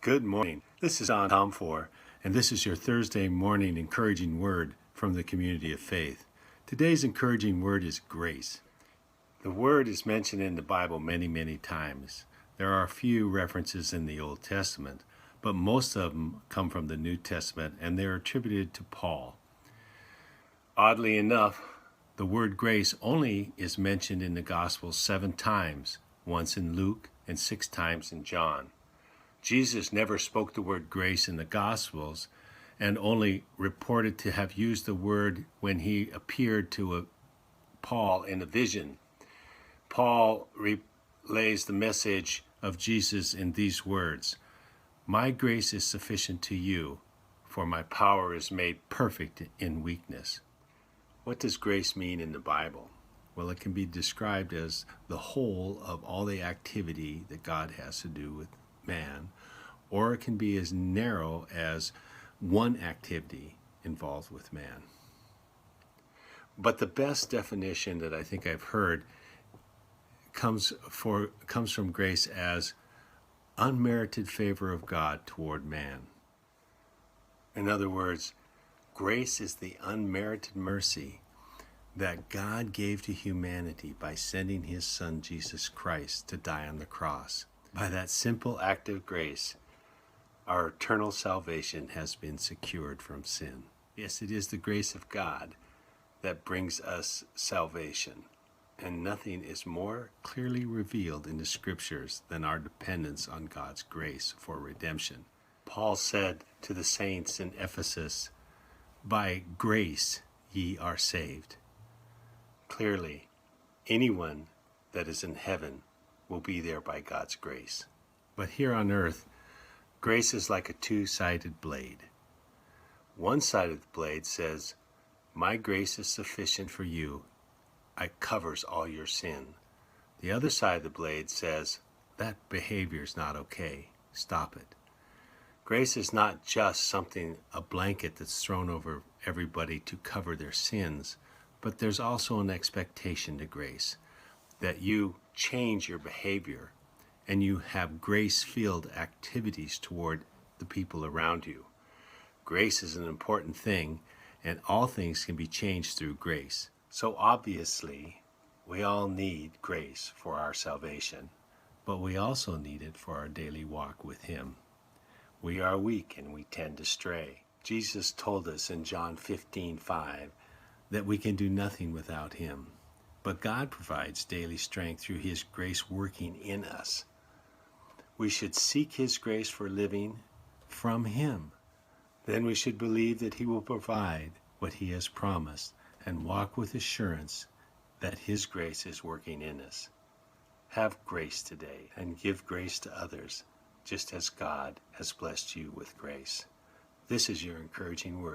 Good morning. This is Tomfohr, and this is your Thursday morning encouraging word from the community of faith. Today's encouraging word is grace. The word is mentioned in the Bible many, many times. There are a few references in the Old Testament, but most of them come from the New Testament, and they're attributed to Paul. Oddly enough, the word grace only is mentioned in the Gospels 7 times, once in Luke and 6 times in John. Jesus never spoke the word grace in the Gospels and only reported to have used the word when he appeared to Paul in a vision. Paul relays the message of Jesus in these words, "My grace is sufficient to you, for my power is made perfect in weakness." What does grace mean in the Bible? Well, it can be described as the whole of all the activity that God has to do with man, or it can be as narrow as one activity involved with man. But the best definition that I think I've heard comes from grace as unmerited favor of God toward man. In other words, grace is the unmerited mercy that God gave to humanity by sending his Son Jesus Christ to die on the cross. By that simple act of grace, our eternal salvation has been secured from sin. Yes, it is the grace of God that brings us salvation, and nothing is more clearly revealed in the Scriptures than our dependence on God's grace for redemption. Paul said to the saints in Ephesus, "By grace ye are saved." Clearly, anyone that is in heaven will be there by God's grace. But here on earth, grace is like a two-sided blade. One side of the blade says, "My grace is sufficient for you. It covers all your sin." The other side of the blade says, "That behavior is not okay. Stop it." Grace is not just a blanket that's thrown over everybody to cover their sins, but there's also an expectation to grace, that you change your behavior and you have grace-filled activities toward the people around you. Grace is an important thing, and all things can be changed through grace. So obviously, we all need grace for our salvation, but we also need it for our daily walk with him. We are weak and we tend to stray. Jesus told us in John 15:5 that we can do nothing without him. But God provides daily strength through his grace working in us. We should seek his grace for living from him. Then we should believe that he will provide what he has promised and walk with assurance that his grace is working in us. Have grace today and give grace to others, just as God has blessed you with grace. This is your encouraging word